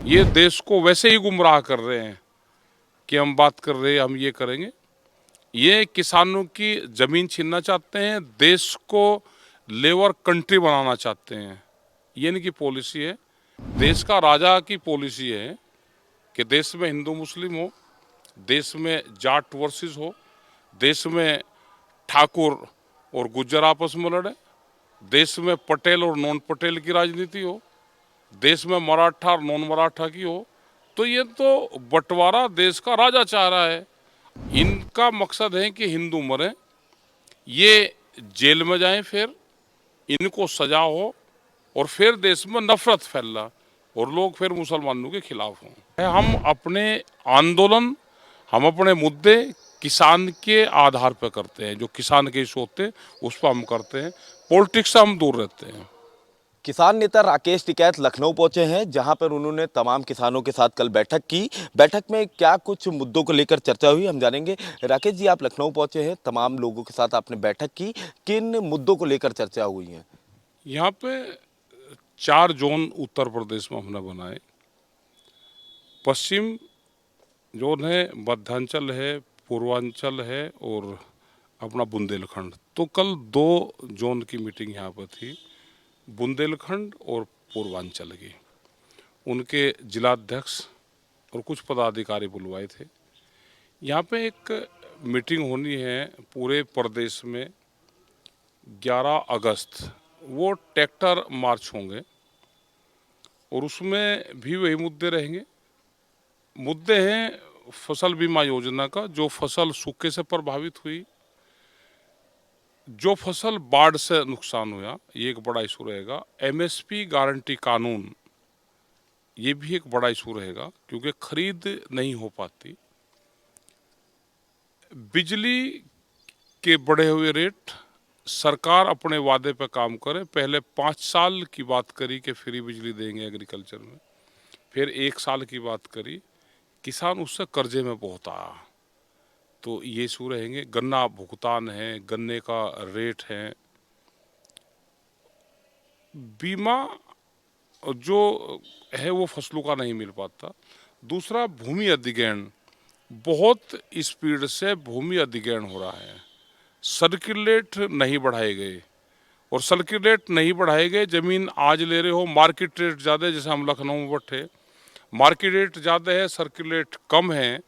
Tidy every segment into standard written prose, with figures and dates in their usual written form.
ये देश को वैसे ही गुमराह कर रहे हैं कि हम बात कर रहे हैं, हम ये करेंगे। ये किसानों की ज़मीन छीनना चाहते हैं, देश को लेबर कंट्री बनाना चाहते हैं। ये इनकी पॉलिसी है। देश का राजा की पॉलिसी है कि देश में हिंदू मुस्लिम हो, देश में जाट वर्सेस हो, देश में ठाकुर और गुज्जर आपस में लड़े, देश में पटेल और नॉन पटेल की राजनीति हो, देश में मराठा और नॉन मराठा की हो। तो ये तो बंटवारा देश का राजा चाह रहा है। इनका मकसद है कि हिंदू मरे, ये जेल में जाएं, फिर इनको सजा हो और फिर देश में नफरत फैला और लोग फिर मुसलमानों के खिलाफ हों। हम अपने आंदोलन, हम अपने मुद्दे किसान के आधार पर करते हैं। जो किसान के इशू होते हैं उस पर हम करते हैं। पॉलिटिक्स से हम दूर रहते हैं। किसान नेता राकेश टिकैत लखनऊ पहुंचे हैं, जहां पर उन्होंने तमाम किसानों के साथ कल बैठक की। बैठक में क्या कुछ मुद्दों को लेकर चर्चा हुई, हम जानेंगे। राकेश जी, आप लखनऊ पहुंचे हैं, तमाम लोगों के साथ आपने बैठक की, किन मुद्दों को लेकर चर्चा हुई है? यहाँ पे 4 जोन उत्तर प्रदेश में हमने बनाए। पश्चिम जोन है, मध्यांचल है, पूर्वांचल है और अपना बुंदेलखंड। तो कल 2 जोन की मीटिंग यहाँ पर थी, बुंदेलखंड और पूर्वांचल की। उनके जिलाध्यक्ष और कुछ पदाधिकारी बुलवाए थे। यहाँ पे एक मीटिंग होनी है पूरे प्रदेश में 11 अगस्त। वो ट्रैक्टर मार्च होंगे और उसमें भी वही मुद्दे रहेंगे। मुद्दे हैं फसल बीमा योजना का, जो फसल सूखे से प्रभावित हुई, जो फसल बाढ़ से नुकसान हुआ, ये एक बड़ा इशू रहेगा। एमएसपी गारंटी कानून, ये भी एक बड़ा इशू रहेगा क्योंकि खरीद नहीं हो पाती। बिजली के बढ़े हुए रेट, सरकार अपने वादे पर काम करे। पहले 5 साल की बात करी कि फ्री बिजली देंगे एग्रीकल्चर में, फिर 1 साल की बात करी, किसान उससे कर्जे में बहुत आया। तो ये इशू रहेंगे। गन्ना भुगतान है, गन्ने का रेट है, बीमा जो है वो फसलों का नहीं मिल पाता। दूसरा, भूमि अधिग्रहण, बहुत स्पीड से भूमि अधिग्रहण हो रहा है। सर्किल रेट नहीं बढ़ाए गए, और सर्किल रेट नहीं बढ़ाए गए, जमीन आज ले रहे हो, मार्केट रेट ज़्यादा है। जैसे हम लखनऊ में बैठे, मार्केट रेट ज़्यादा है, सर्किल रेट कम है,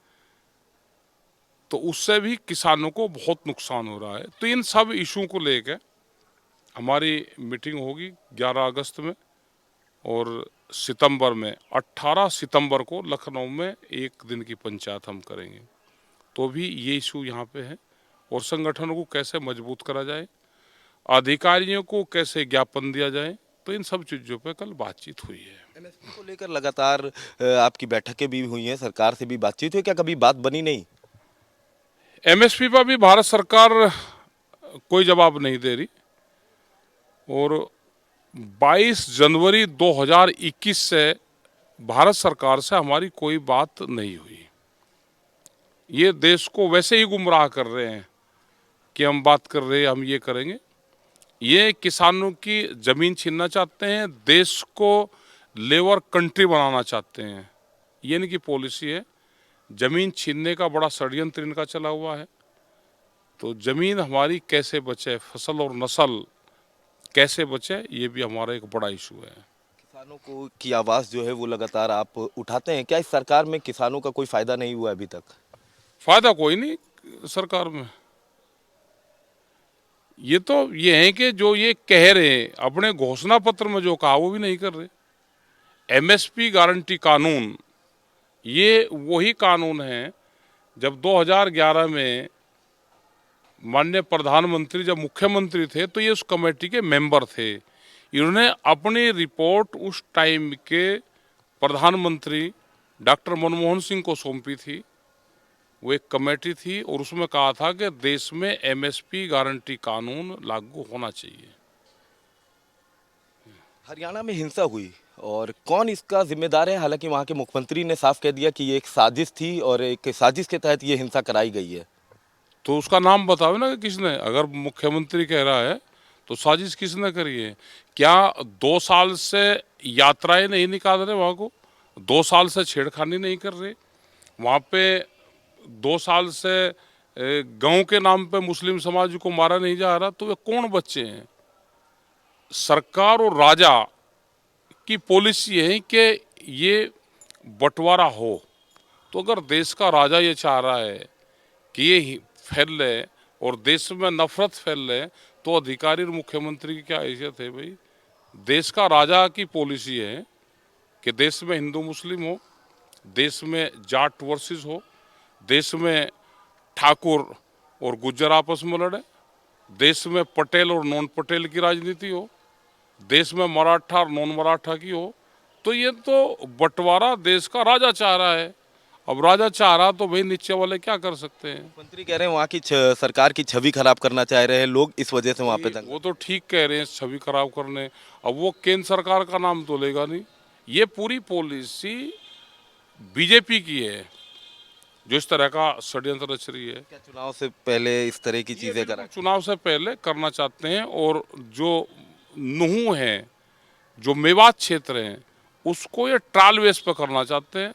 तो उससे भी किसानों को बहुत नुकसान हो रहा है। तो इन सब इशू को लेकर हमारी मीटिंग होगी 11 अगस्त में, और सितंबर में 18 सितंबर को लखनऊ में 1 दिन की पंचायत हम करेंगे। तो भी ये इशू यहाँ पे है, और संगठनों को कैसे मजबूत करा जाए, अधिकारियों को कैसे ज्ञापन दिया जाए। तो इन सब चीज़ों पे कल बातचीत हुई है। एमएसपी को लेकर लगातार आपकी बैठकें भी हुई हैं, सरकार से भी बातचीत हुई, क्या कभी बात बनी नहीं? एमएसपी पर भी भारत सरकार कोई जवाब नहीं दे रही, और 22 जनवरी 2021 से भारत सरकार से हमारी कोई बात नहीं हुई। ये देश को वैसे ही गुमराह कर रहे हैं कि हम बात कर रहे हैं, हम ये करेंगे। ये किसानों की ज़मीन छीनना चाहते हैं, देश को लेबर कंट्री बनाना चाहते हैं। ये इनकी पॉलिसी है। ज़मीन छीनने का बड़ा षड्यंत्र इनका चला हुआ है। तो ज़मीन हमारी कैसे बचे, फसल और नस्ल कैसे बचे, ये भी हमारा एक बड़ा इशू है। किसानों को की आवाज़ जो है वो लगातार आप उठाते हैं, क्या इस सरकार में किसानों का कोई फायदा नहीं हुआ अभी तक? फायदा कोई नहीं सरकार में। ये तो ये है कि जो ये कह रहे हैं, अपने घोषणा पत्र में जो कहा वो भी नहीं कर रहे। एमएसपी गारंटी कानून, ये वही कानून है जब 2011 में माननीय प्रधानमंत्री जब मुख्यमंत्री थे तो ये उस कमेटी के मेंबर थे। इन्होंने अपनी रिपोर्ट उस टाइम के प्रधानमंत्री डॉक्टर मनमोहन सिंह को सौंपी थी। वो एक कमेटी थी और उसमें कहा था कि देश में एमएसपी गारंटी कानून लागू होना चाहिए। हरियाणा में हिंसा हुई और कौन इसका जिम्मेदार है? हालांकि वहां के मुख्यमंत्री ने साफ कह दिया कि ये एक साजिश थी और एक साजिश के तहत ये हिंसा कराई गई है। तो उसका नाम बताओ ना कि किसने। अगर मुख्यमंत्री कह रहा है तो साजिश किसने करी है? क्या 2 साल से यात्राएं नहीं निकाल रहे वहाँ को? 2 साल से छेड़खानी नहीं कर रहे। वहाँ पे 2 साल से गांव के नाम पे मुस्लिम समाज को मारा नहीं जा रहा, तो वे कौन बच्चे हैं? सरकार और राजा की पॉलिसी है कि ये बंटवारा हो। तो अगर देश का राजा ये चाह रहा है कि ये फैले और देश में नफरत फैले, तो अधिकारी और मुख्यमंत्री की क्या हैसियत है भाई? देश का राजा की पॉलिसी है कि देश में हिंदू मुस्लिम हो, देश में जाट वर्सेस हो, देश में ठाकुर और गुज्जर आपस में लड़े, देश में पटेल और नॉन पटेल की राजनीति हो, देश में मराठा और नॉन मराठा की हो। तो ये तो बंटवारा देश का राजा चाह रहा है। अब राजा चाह रहा तो भाई नीचे वाले क्या कर सकते हैं? मंत्री कह रहे हैं वहाँ की सरकार की छवि खराब करना चाह रहे हैं लोग, इस वजह से वहाँ पे दंगा। वो तो ठीक कह रहे हैं छवि खराब करने। अब वो केंद्र सरकार का नाम तो लेगा नहीं। ये पूरी पॉलिसी बीजेपी की है जो इस तरह का षड्यंत्र रच रही है। क्या चुनाव से पहले इस तरह की चीजें करा? चुनाव से पहले करना चाहते हैं, और जो नुहू है, जो मेवात क्षेत्र है, उसको ये ट्रायल बेस पे करना चाहते हैं।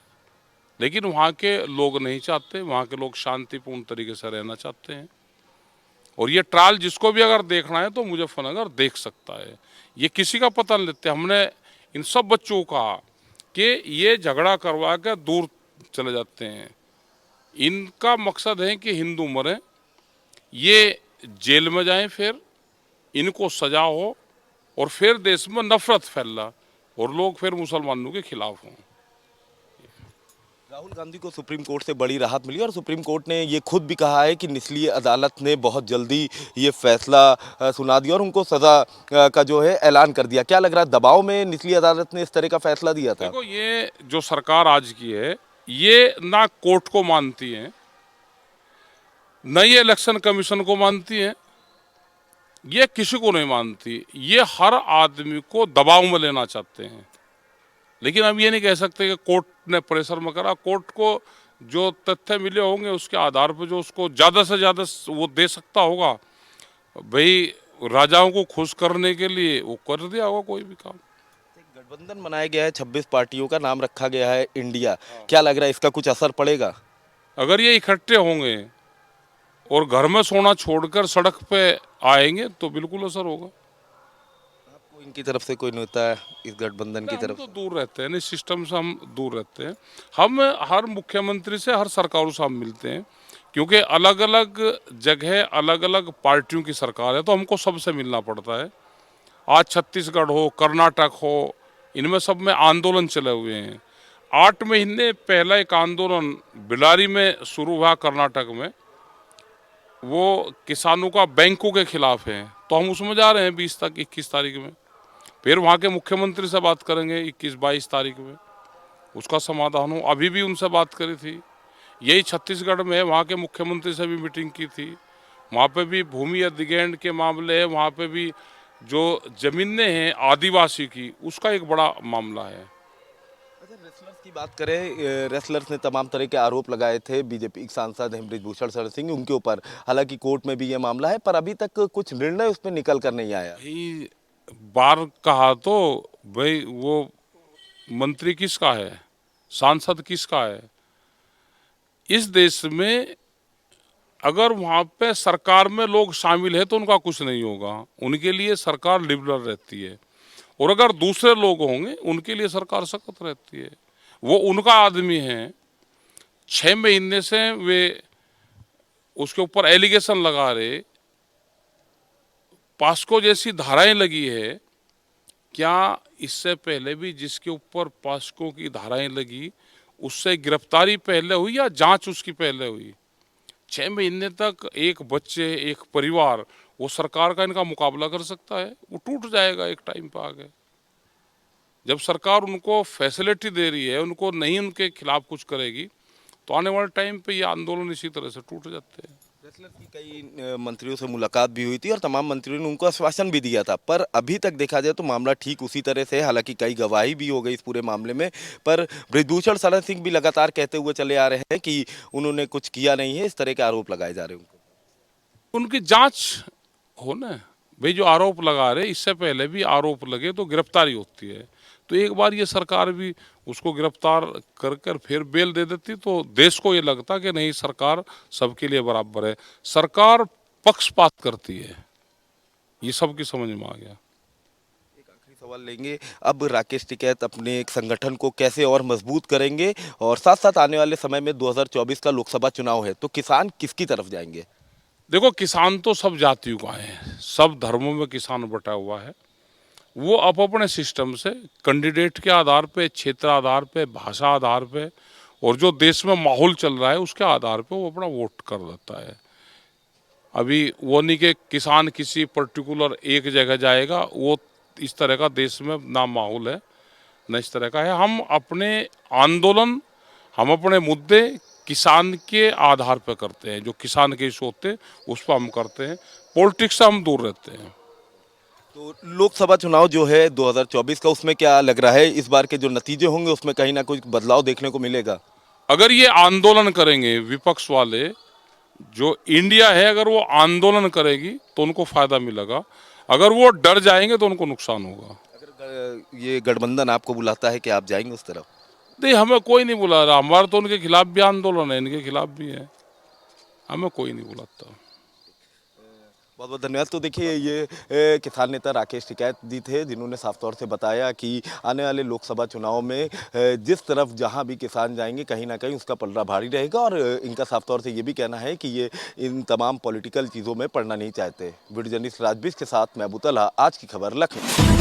लेकिन वहाँ के लोग नहीं चाहते, वहाँ के लोग शांतिपूर्ण तरीके से रहना चाहते हैं। और ये ट्रायल जिसको भी अगर देखना है तो मुजफ्फरनगर देख सकता है। ये किसी का पता नहीं लेते। हमने इन सब बच्चों को कहा कि ये झगड़ा करवा के दूर चले जाते हैं। इनका मकसद है कि हिंदू मरे, ये जेल में जाएं, फिर इनको सजा हो और फिर देश में नफरत फैला और लोग फिर मुसलमानों के खिलाफ हों। राहुल गांधी को सुप्रीम कोर्ट से बड़ी राहत मिली और सुप्रीम कोर्ट ने ये खुद भी कहा है कि निचली अदालत ने बहुत जल्दी ये फैसला सुना दिया और उनको सजा का जो है ऐलान कर दिया। क्या लग रहा है, दबाव में निचली अदालत ने इस तरह का फैसला दिया था? देखो, ये जो सरकार आज की है, ये ना कोर्ट को मानती है, न ये इलेक्शन कमीशन को मानती है, ये किसी को नहीं मानती। ये हर आदमी को दबाव में लेना चाहते हैं। लेकिन हम ये नहीं कह सकते कि कोर्ट ने प्रेशर में करा। कोर्ट को जो तथ्य मिले होंगे उसके आधार पर जो उसको ज़्यादा से ज़्यादा वो दे सकता होगा, भाई राजाओं को खुश करने के लिए, वो कर दिया होगा कोई भी काम। गठबंधन बनाया गया है, 26 पार्टियों का नाम रखा गया है इंडिया। क्या लग रहा है, इसका कुछ असर पड़ेगा? अगर ये इकट्ठे होंगे और घर में सोना छोड़कर सड़क पे आएंगे तो बिल्कुल असर होगा। आपको इनकी तरफ से कोई नेता इस गठबंधन की हम तरफ तो से? दूर रहते हैं, इस सिस्टम से हम दूर रहते हैं। हम हर मुख्यमंत्री से, हर सरकारों से हम मिलते हैं, क्योंकि अलग अलग जगह अलग अलग पार्टियों की सरकार है, तो हमको सबसे मिलना पड़ता है। आज छत्तीसगढ़ हो, कर्नाटक हो, इनमें सब में आंदोलन चले हुए हैं। 8 महीने पहला एक आंदोलन बिलारी में शुरू हुआ कर्नाटक में, वो किसानों का बैंकों के खिलाफ है, तो हम उसमें जा रहे हैं 21 तारीख में। फिर वहाँ के मुख्यमंत्री से बात करेंगे 21-22 तारीख में, उसका समाधान हो। अभी भी उनसे बात करी थी, यही छत्तीसगढ़ में वहाँ के मुख्यमंत्री से भी मीटिंग की थी। वहाँ पे भी भूमि अधिग्रहण के मामले है, वहाँ पे भी जो जमीनें हैं आदिवासी की, उसका एक बड़ा मामला है। अच्छा, रेसलर्स की बात करें, रेसलर्स ने तमाम तरह के आरोप लगाए थे बीजेपी के सांसद हैं बृजभूषण शरण सिंह उनके ऊपर। हालांकि कोर्ट में भी ये मामला है, पर अभी तक कुछ निर्णय उस पर निकल कर नहीं आया। भाई बार कहा तो भाई वो मंत्री किसका है, सांसद किसका है? इस देश में अगर वहाँ पे सरकार में लोग शामिल है तो उनका कुछ नहीं होगा, उनके लिए सरकार लिबरल रहती है। और अगर दूसरे लोग होंगे उनके लिए सरकार सख्त रहती है। वो उनका आदमी है, 6 महीने से वे उसके ऊपर एलिगेशन लगा रहे, पास्को जैसी धाराएं लगी है। क्या इससे पहले भी जिसके ऊपर पास्को की धाराएं लगी उससे गिरफ्तारी पहले हुई या जांच उसकी पहले हुई? 6 महीने तक एक बच्चे, एक परिवार, वो सरकार का इनका मुकाबला कर सकता है? वो टूट जाएगा एक टाइम पे आगे। जब सरकार उनको फैसिलिटी दे रही है, उनको नहीं उनके खिलाफ कुछ करेगी, तो आने वाले टाइम पे ये आंदोलन इसी तरह से टूट जाते हैं। रेसलर्स की कई मंत्रियों से मुलाकात भी हुई थी और तमाम मंत्रियों ने उनको आश्वासन भी दिया था, पर अभी तक देखा जाए तो मामला ठीक उसी तरह से है। हालांकि कई गवाही भी हो गई इस पूरे मामले में, पर बृजभूषण शरण सिंह भी लगातार कहते हुए चले आ रहे हैं कि उन्होंने कुछ किया नहीं है। इस तरह के आरोप लगाए जा रहे हैं उनको। उनकी जांच हो ना भाई। जो आरोप लगा रहे, इससे पहले भी आरोप लगे तो गिरफ्तारी होती है। तो एक बार ये सरकार भी उसको गिरफ्तार कर कर फिर बेल दे देती तो देश को ये लगता कि नहीं, सरकार सबके लिए बराबर है। सरकार पक्षपात करती है, ये सबकी समझ में आ गया। एक आखिरी सवाल लेंगे, अब राकेश टिकैत अपने एक संगठन को कैसे और मजबूत करेंगे, और साथ साथ आने वाले समय में 2024 का लोकसभा चुनाव है, तो किसान किसकी तरफ जाएंगे? देखो, किसान तो सब जातियों का है, सब धर्मों में किसान बटा हुआ है। वो अपने सिस्टम से कैंडिडेट के आधार पे, क्षेत्र आधार पे, भाषा आधार पे और जो देश में माहौल चल रहा है उसके आधार पे वो अपना वोट कर देता है। अभी वो नहीं कि किसान किसी पर्टिकुलर एक जगह जाएगा, वो इस तरह का देश में ना माहौल है न इस तरह का है। हम अपने आंदोलन, हम अपने मुद्दे किसान के आधार पर करते हैं, जो किसान के इशू होते हैं उस पर हम करते हैं। पॉलिटिक्स से हम दूर रहते हैं। तो लोकसभा चुनाव जो है 2024 का, उसमें क्या लग रहा है, इस बार के जो नतीजे होंगे उसमें कहीं ना कुछ बदलाव देखने को मिलेगा? अगर ये आंदोलन करेंगे विपक्ष वाले, जो इंडिया है, अगर वो आंदोलन करेगी तो उनको फायदा मिलेगा, अगर वो डर जाएंगे तो उनको नुकसान होगा। अगर ये गठबंधन आपको बुलाता है कि आप जाएंगे उस तरफ? नहीं, हमें कोई नहीं बुला रहा, हमारा तो उनके खिलाफ भी आंदोलन है, इनके खिलाफ भी है, हमें कोई नहीं बुलाता। बहुत बहुत धन्यवाद। तो देखिए, ये किसान नेता राकेश टिकैत जी थे, जिन्होंने साफ तौर से बताया कि आने वाले लोकसभा चुनाव में जिस तरफ जहां भी किसान जाएंगे कहीं ना कहीं उसका पलड़ा भारी रहेगा, और इनका साफ तौर से ये भी कहना है कि ये इन तमाम पॉलिटिकल चीज़ों में पड़ना नहीं चाहते। वीडियो जर्नलिस्ट राजबीर के साथ मैं अबू तलहा, आज की खबर लखनऊ।